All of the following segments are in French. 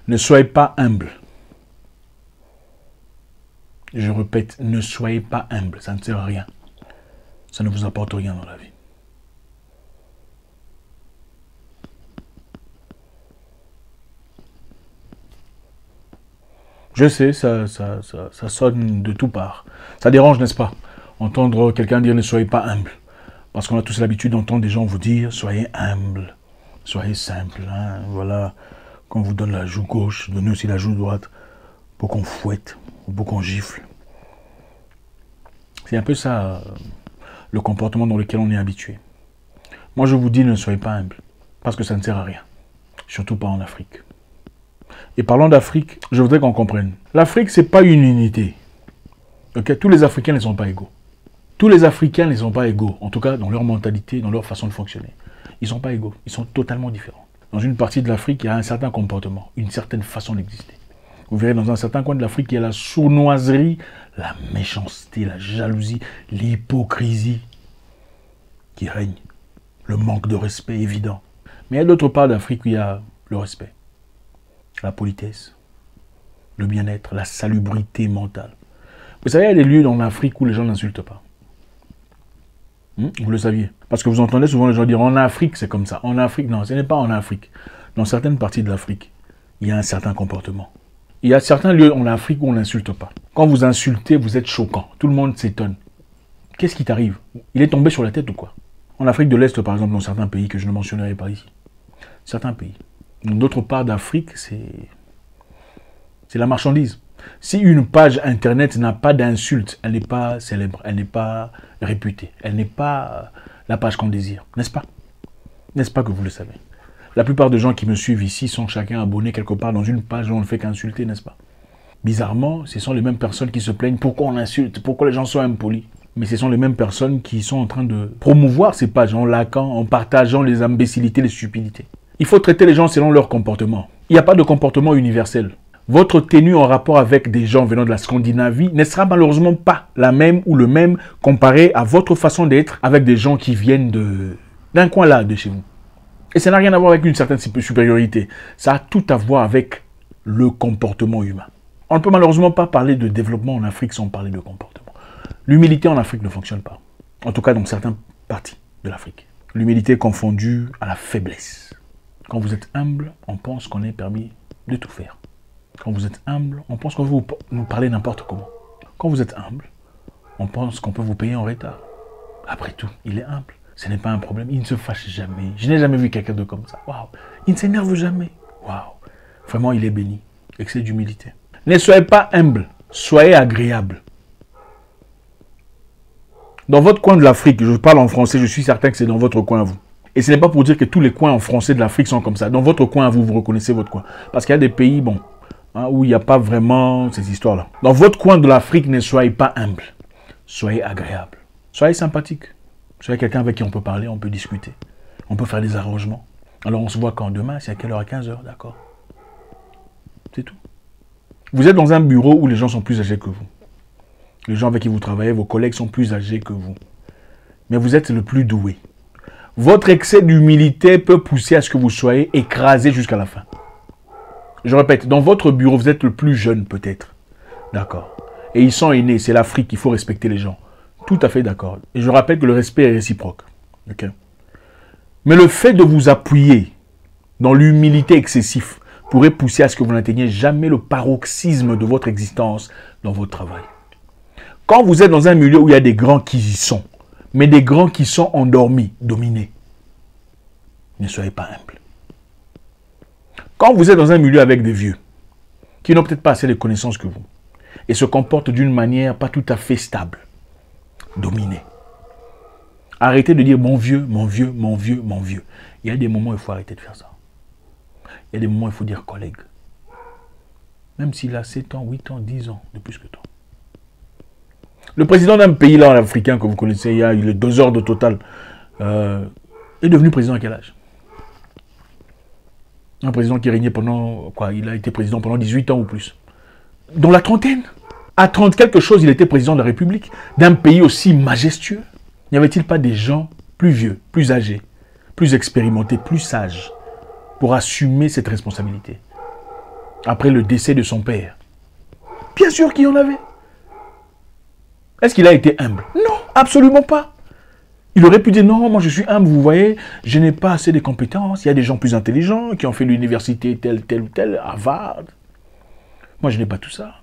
Ne soyez pas humble. Je répète, ne soyez pas humble. Ça ne sert à rien. Ça ne vous apporte rien dans la vie. Je sais, ça sonne de toutes parts. Ça dérange, n'est-ce pas? Entendre quelqu'un dire ne soyez pas humble. Parce qu'on a tous l'habitude d'entendre des gens vous dire soyez humble, soyez simple. Hein, voilà, quand on vous donne la joue gauche, donnez aussi la joue droite pour qu'on fouette ou pour qu'on gifle. C'est un peu ça, le comportement dans lequel on est habitué. Moi, je vous dis ne soyez pas humble, parce que ça ne sert à rien. Surtout pas en Afrique. Et parlant d'Afrique, je voudrais qu'on comprenne. L'Afrique, ce n'est pas une unité. Okay? Tous les Africains ne sont pas égaux. Tous les Africains ne sont pas égaux, en tout cas dans leur mentalité, dans leur façon de fonctionner. Ils ne sont pas égaux, ils sont totalement différents. Dans une partie de l'Afrique, il y a un certain comportement, une certaine façon d'exister. Vous verrez dans un certain coin de l'Afrique, il y a la sournoiserie, la méchanceté, la jalousie, l'hypocrisie qui règne. Le manque de respect évident. Mais il y a d'autres parts d'Afrique où il y a le respect, la politesse, le bien-être, la salubrité mentale. Vous savez, il y a des lieux dans l'Afrique où les gens n'insultent pas. Vous le saviez. Parce que vous entendez souvent les gens dire en Afrique, c'est comme ça. En Afrique, non, ce n'est pas en Afrique. Dans certaines parties de l'Afrique, il y a un certain comportement. Il y a certains lieux en Afrique où on n'insulte pas. Quand vous insultez, vous êtes choquant. Tout le monde s'étonne. Qu'est-ce qui t'arrive? Il est tombé sur la tête ou quoi? En Afrique de l'Est, par exemple, dans certains pays que je ne mentionnerai pas ici. Certains pays. Dans d'autres parts d'Afrique, c'est la marchandise. Si une page internet n'a pas d'insulte, elle n'est pas célèbre, elle n'est pas réputée, elle n'est pas la page qu'on désire, n'est-ce pas? N'est-ce pas que vous le savez? La plupart des gens qui me suivent ici sont chacun abonnés quelque part dans une page où on ne fait qu'insulter, n'est-ce pas? Bizarrement, ce sont les mêmes personnes qui se plaignent pourquoi on insulte, pourquoi les gens sont impolis. Mais ce sont les mêmes personnes qui sont en train de promouvoir ces pages en laquant, en partageant les imbécilités, les stupidités. Il faut traiter les gens selon leur comportement. Il n'y a pas de comportement universel. Votre tenue en rapport avec des gens venant de la Scandinavie ne sera malheureusement pas la même ou le même comparé à votre façon d'être avec des gens qui viennent d'un coin là de chez vous. Et ça n'a rien à voir avec une certaine supériorité. Ça a tout à voir avec le comportement humain. On ne peut malheureusement pas parler de développement en Afrique sans parler de comportement. L'humilité en Afrique ne fonctionne pas. En tout cas dans certaines parties de l'Afrique. L'humilité est confondue à la faiblesse. Quand vous êtes humble, on pense qu'on est permis de tout faire. Quand vous êtes humble, on pense qu'on peut vous parler n'importe comment. Quand vous êtes humble, on pense qu'on peut vous payer en retard. Après tout, il est humble. Ce n'est pas un problème. Il ne se fâche jamais. Je n'ai jamais vu quelqu'un de comme ça. Waouh. Il ne s'énerve jamais. Waouh. Vraiment, il est béni. Excès d'humilité. Ne soyez pas humble. Soyez agréable. Dans votre coin de l'Afrique, je parle en français, je suis certain que c'est dans votre coin à vous. Et ce n'est pas pour dire que tous les coins en français de l'Afrique sont comme ça. Dans votre coin à vous, vous reconnaissez votre coin. Parce qu'il y a des pays, bon, où il n'y a pas vraiment ces histoires-là. Dans votre coin de l'Afrique, ne soyez pas humble. Soyez agréable. Soyez sympathique. Soyez quelqu'un avec qui on peut parler, on peut discuter. On peut faire des arrangements. Alors on se voit quand demain, c'est à quelle heure? À 15 h, d'accord. C'est tout. Vous êtes dans un bureau où les gens sont plus âgés que vous. Les gens avec qui vous travaillez, vos collègues sont plus âgés que vous. Mais vous êtes le plus doué. Votre excès d'humilité peut pousser à ce que vous soyez écrasé jusqu'à la fin. Je répète, dans votre bureau, vous êtes le plus jeune peut-être. D'accord. Et ils sont aînés, c'est l'Afrique, il faut respecter les gens. Tout à fait d'accord. Et je rappelle que le respect est réciproque. Okay. Mais le fait de vous appuyer dans l'humilité excessive pourrait pousser à ce que vous n'atteigniez jamais le paroxysme de votre existence dans votre travail. Quand vous êtes dans un milieu où il y a des grands qui y sont, mais des grands qui sont endormis, dominés, ne soyez pas humble. Quand vous êtes dans un milieu avec des vieux, qui n'ont peut-être pas assez de connaissances que vous, et se comportent d'une manière pas tout à fait stable, dominée, arrêtez de dire mon vieux, mon vieux, mon vieux, mon vieux. Il y a des moments où il faut arrêter de faire ça. Il y a des moments où il faut dire collègue. Même s'il a 7 ans, 8 ans, 10 ans de plus que toi. Le président d'un pays là, africain que vous connaissez, il est 2 heures de total, est devenu président à quel âge? Un président qui régnait pendant, quoi, il a été président pendant 18 ans ou plus. Dans la trentaine. À 30 quelque chose, il était président de la République. D'un pays aussi majestueux. N'y avait-il pas des gens plus vieux, plus âgés, plus expérimentés, plus sages pour assumer cette responsabilité? après le décès de son père. Bien sûr qu'il y en avait. Est-ce qu'il a été humble? Non, absolument pas. Il aurait pu dire, non, moi je suis humble, vous voyez, je n'ai pas assez de compétences, il y a des gens plus intelligents qui ont fait l'université telle ou telle, Harvard. Moi je n'ai pas tout ça.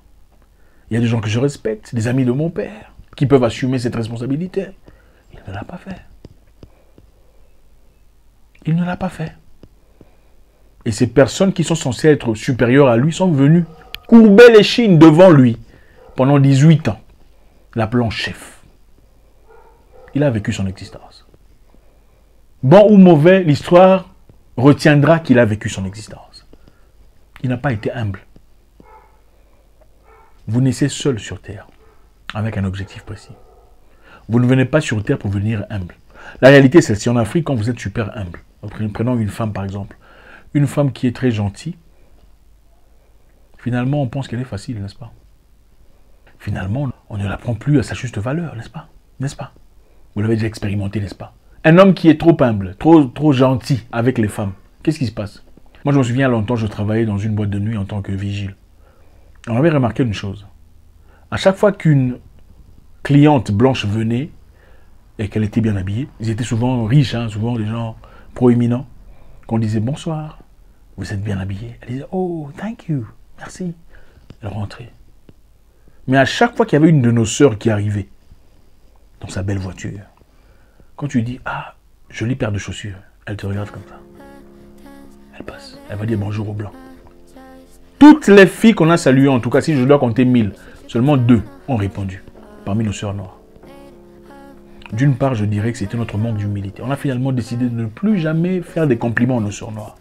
Il y a des gens que je respecte, des amis de mon père, qui peuvent assumer cette responsabilité. Il ne l'a pas fait. Il ne l'a pas fait. Et ces personnes qui sont censées être supérieures à lui sont venues courber les chines devant lui pendant 18 ans, l'appelant chef. Il a vécu son existence. Bon ou mauvais, l'histoire retiendra qu'il a vécu son existence. Il n'a pas été humble. Vous naissez seul sur terre, avec un objectif précis. Vous ne venez pas sur terre pour devenir humble. La réalité, c'est que si en Afrique, quand vous êtes super humble, prenons une femme par exemple, une femme qui est très gentille, finalement, on pense qu'elle est facile, n'est-ce pas? Finalement, on ne la prend plus à sa juste valeur, n'est-ce pas? N'est-ce pas? Vous l'avez déjà expérimenté, n'est-ce pas? Un homme qui est trop humble, trop gentil avec les femmes, qu'est-ce qui se passe? Moi, je me souviens, longtemps, je travaillais dans une boîte de nuit en tant que vigile. On avait remarqué une chose. À chaque fois qu'une cliente blanche venait et qu'elle était bien habillée, ils étaient souvent riches, hein, souvent des gens proéminents, qu'on disait bonsoir, vous êtes bien habillée. Elle disait oh, thank you, merci. Elle rentrait. Mais à chaque fois qu'il y avait une de nos sœurs qui arrivait dans sa belle voiture, quand tu dis ah, jolie paire de chaussures, elle te regarde comme ça. Elle passe. Elle va dire bonjour aux blancs. Toutes les filles qu'on a saluées, en tout cas si je dois compter 1000, seulement 2 ont répondu parmi nos sœurs noires. D'une part, je dirais que c'était notre manque d'humilité. On a finalement décidé de ne plus jamais faire des compliments à nos sœurs noires.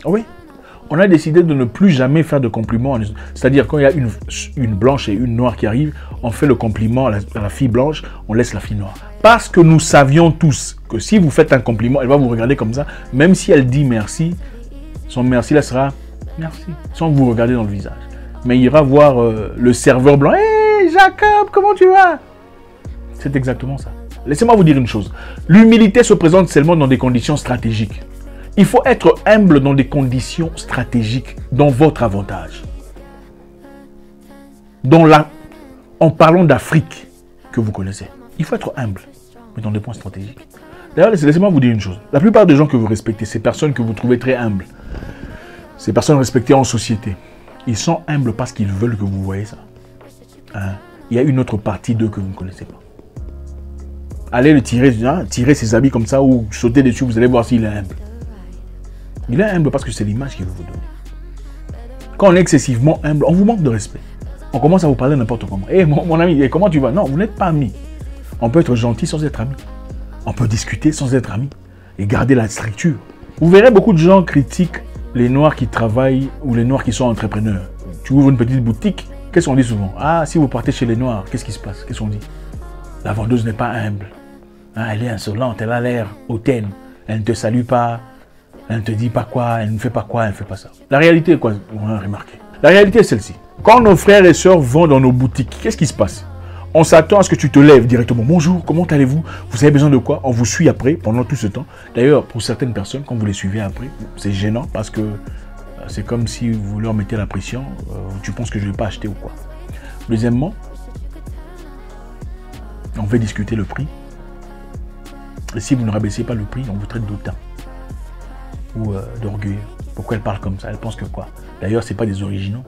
Oui, on a décidé de ne plus jamais faire de compliments. C'est-à-dire quand il y a une blanche et une noire qui arrivent, on fait le compliment à la fille blanche, on laisse la fille noire. Parce que nous savions tous que si vous faites un compliment, elle va vous regarder comme ça, même si elle dit merci, son merci là sera merci, sans vous regarder dans le visage. Mais il ira voir le serveur blanc. Hey Jacob, comment tu vas? C'est exactement ça. Laissez-moi vous dire une chose. L'humilité se présente seulement dans des conditions stratégiques. Il faut être humble dans des conditions stratégiques, dans votre avantage. En parlant d'Afrique que vous connaissez, il faut être humble, mais dans des points stratégiques. D'ailleurs, laissez-moi vous dire une chose. La plupart des gens que vous respectez, ces personnes que vous trouvez très humbles, ces personnes respectées en société, ils sont humbles parce qu'ils veulent que vous voyez ça. Hein? Il y a une autre partie d'eux que vous ne connaissez pas. Allez le tirer, hein, tirer ses habits comme ça ou sauter dessus, vous allez voir s'il est humble. Il est humble parce que c'est l'image qu'il veut vous donner. Quand on est excessivement humble, on vous manque de respect. On commence à vous parler n'importe comment. Hé, mon ami, comment tu vas? Non, vous n'êtes pas amis. On peut être gentil sans être amis. On peut discuter sans être amis. Et garder la structure. Vous verrez beaucoup de gens critiquent les noirs qui travaillent ou les noirs qui sont entrepreneurs. Tu ouvres une petite boutique, qu'est-ce qu'on dit souvent? Ah, si vous partez chez les noirs, qu'est-ce qui se passe? Qu'est-ce qu'on dit? La vendeuse n'est pas humble. Hein, elle est insolente, elle a l'air hautaine. Elle ne te salue pas. Elle ne te dit pas quoi, elle ne fait pas quoi, elle ne fait pas ça. La réalité est quoi? On a remarqué. La réalité est celle-ci. Quand nos frères et sœurs vont dans nos boutiques, qu'est-ce qui se passe? On s'attend à ce que tu te lèves directement. Bonjour, comment allez-vous? Vous avez besoin de quoi? On vous suit après, pendant tout ce temps. D'ailleurs, pour certaines personnes, quand vous les suivez après, c'est gênant parce que c'est comme si vous leur mettez la pression. Tu penses que je ne vais pas acheter ou quoi? Deuxièmement, on va discuter le prix. Et si vous ne rabaissez pas le prix, on vous traite d'autant. Ou d'orgueil. Pourquoi elle parle comme ça? Elle pense que quoi? D'ailleurs, c'est pas des originaux.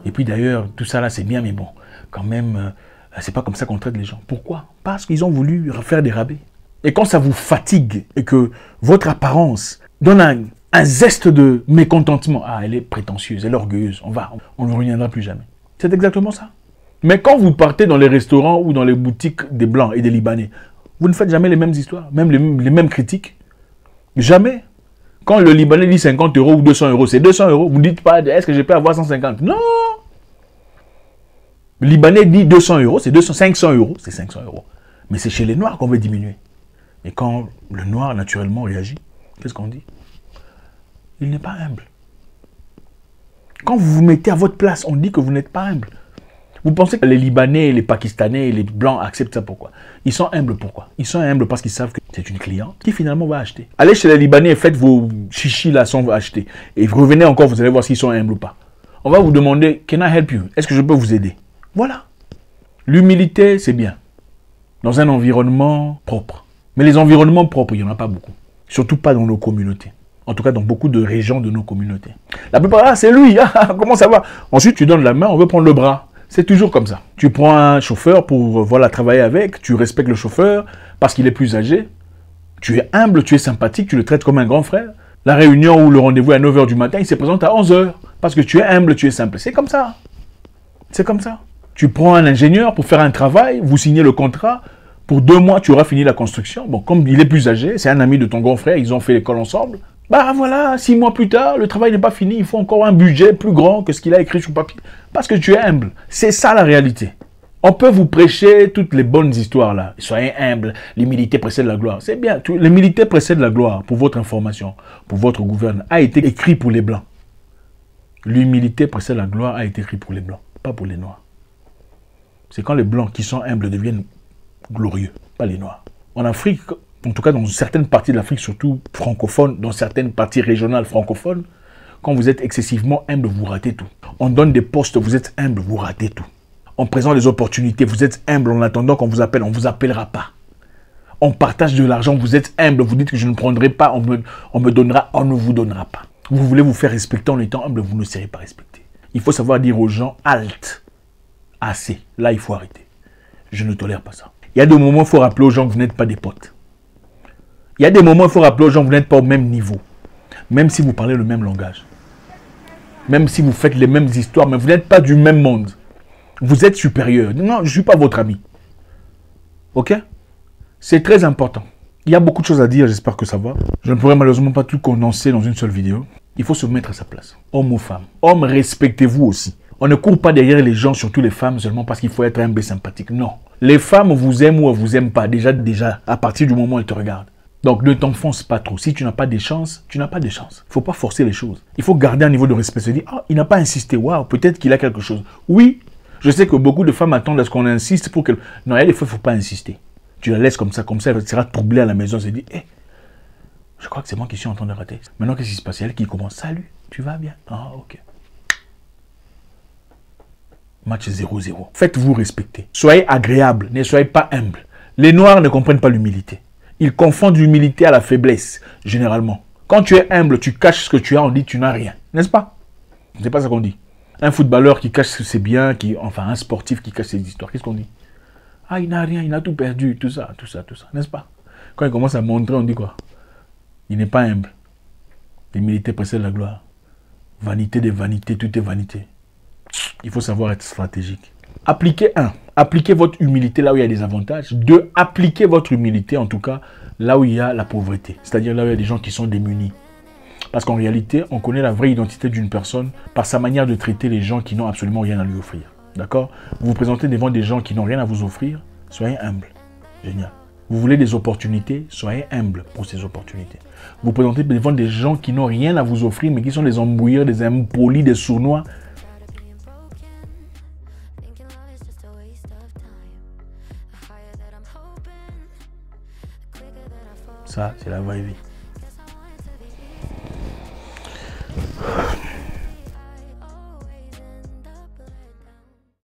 Et puis d'ailleurs, tout ça là, c'est bien, mais bon, quand même, c'est pas comme ça qu'on traite les gens. Pourquoi? Parce qu'ils ont voulu faire des rabais. Et quand ça vous fatigue et que votre apparence donne un zeste de mécontentement, ah, elle est prétentieuse, elle est orgueilleuse, on ne reviendra plus jamais. C'est exactement ça. Mais quand vous partez dans les restaurants ou dans les boutiques des Blancs et des Libanais, vous ne faites jamais les mêmes histoires, même les mêmes critiques. Jamais. Quand le Libanais dit 50 € ou 200 €, c'est 200 €. Vous ne dites pas, est-ce que je peux avoir 150? Non. Le Libanais dit 200 €, c'est 500 €, c'est 500 €. Mais c'est chez les Noirs qu'on veut diminuer. Et quand le Noir, naturellement, réagit, qu'est-ce qu'on dit? Il n'est pas humble. Quand vous vous mettez à votre place, on dit que vous n'êtes pas humble. Vous pensez que les Libanais, les Pakistanais, les Blancs acceptent ça pourquoi? Ils sont humbles pourquoi? Ils sont humbles parce qu'ils savent que c'est une cliente qui finalement va acheter. Allez chez les Libanais et faites vos chichis là sans acheter. Et revenez encore, vous allez voir s'ils sont humbles ou pas. On va vous demander, can I help you? Est-ce que je peux vous aider? Voilà. L'humilité, c'est bien. Dans un environnement propre. Mais les environnements propres, il n'y en a pas beaucoup. Surtout pas dans nos communautés. En tout cas, dans beaucoup de régions de nos communautés. La plupart, ah, c'est lui, ah, comment ça va? Ensuite, tu donnes la main, on veut prendre le bras. C'est toujours comme ça. Tu prends un chauffeur pour voilà, travailler avec, tu respectes le chauffeur parce qu'il est plus âgé. Tu es humble, tu es sympathique, tu le traites comme un grand frère. La réunion ou le rendez-vous est à 9 h du matin, il se présente à 11 h. Parce que tu es humble, tu es simple. C'est comme ça. C'est comme ça. Tu prends un ingénieur pour faire un travail, vous signez le contrat. Pour 2 mois, tu auras fini la construction. Bon, comme il est plus âgé, c'est un ami de ton grand frère, ils ont fait l'école ensemble. Bah voilà, 6 mois plus tard, le travail n'est pas fini. Il faut encore un budget plus grand que ce qu'il a écrit sur papier. Parce que tu es humble. C'est ça la réalité. On peut vous prêcher toutes les bonnes histoires là. Soyez humble, l'humilité précède la gloire. C'est bien, l'humilité précède la gloire, pour votre information, pour votre gouvernement, a été écrit pour les Blancs. L'humilité précède la gloire a été écrit pour les Blancs, pas pour les Noirs. C'est quand les Blancs qui sont humbles deviennent glorieux, pas les Noirs. En Afrique, en tout cas dans certaines parties de l'Afrique, surtout francophone, dans certaines parties régionales francophones, quand vous êtes excessivement humble, vous ratez tout. On donne des postes, vous êtes humble, vous ratez tout. On présente des opportunités, vous êtes humble en attendant qu'on vous appelle, on ne vous appellera pas. On partage de l'argent, vous êtes humble, vous dites que je ne prendrai pas, on me donnera, on ne vous donnera pas. Vous voulez vous faire respecter en étant humble, vous ne serez pas respecté. Il faut savoir dire aux gens, halte, assez, là il faut arrêter. Je ne tolère pas ça. Il y a des moments où il faut rappeler aux gens que vous n'êtes pas des potes. Il y a des moments où il faut rappeler aux gens que vous n'êtes pas au même niveau. Même si vous parlez le même langage. Même si vous faites les mêmes histoires, mais vous n'êtes pas du même monde. Vous êtes supérieur. Non, je ne suis pas votre ami. Ok? C'est très important. Il y a beaucoup de choses à dire, j'espère que ça va. Je ne pourrai malheureusement pas tout condenser dans une seule vidéo. Il faut se mettre à sa place. Homme ou femme. Homme, respectez-vous aussi. On ne court pas derrière les gens, surtout les femmes, seulement parce qu'il faut être humble et sympathique. Non. Les femmes vous aiment ou ne vous aiment pas. Déjà, à partir du moment où elles te regardent. Donc, ne t'enfonce pas trop. Si tu n'as pas des chances, tu n'as pas de chance. Il ne faut pas forcer les choses. Il faut garder un niveau de respect. Se dire, ah, il n'a pas insisté. Waouh, peut-être qu'il a quelque chose. Oui, je sais que beaucoup de femmes attendent à ce qu'on insiste pour qu'elle... Non, il y a des fois, il ne faut pas insister. Tu la laisses comme ça, elle sera troublée à la maison. Elle se dit, hé, je crois que c'est moi qui suis en train de rater. Maintenant, qu'est-ce qui se passe? C'est elle qui commence. Salut, tu vas bien? Ah, ok. Match 0-0. Faites-vous respecter. Soyez agréable, ne soyez pas humble. Les Noirs ne comprennent pas l'humilité. Ils confondent l'humilité à la faiblesse, généralement. Quand tu es humble, tu caches ce que tu as, on dit tu n'as rien. N'est-ce pas? C'est pas ça qu'on dit. Un footballeur qui cache ses biens, enfin un sportif qui cache ses histoires, qu'est-ce qu'on dit? Ah, il n'a rien, il a tout perdu, tout ça, n'est-ce pas? Quand il commence à montrer, on dit quoi? Il n'est pas humble. L'humilité précède la gloire. Vanité des vanités, tout est vanité. Il faut savoir être stratégique. Appliquez votre humilité là où il y a des avantages. 2, appliquez votre humilité en tout cas là où il y a la pauvreté. C'est-à-dire là où il y a des gens qui sont démunis. Parce qu'en réalité, on connaît la vraie identité d'une personne par sa manière de traiter les gens qui n'ont absolument rien à lui offrir. D'accord? Vous vous présentez devant des gens qui n'ont rien à vous offrir, soyez humble. Génial. Vous voulez des opportunités, soyez humble pour ces opportunités. Vous vous présentez devant des gens qui n'ont rien à vous offrir, mais qui sont des embrouilleurs, des impolis, des sournois. Ça, c'est la vraie vie.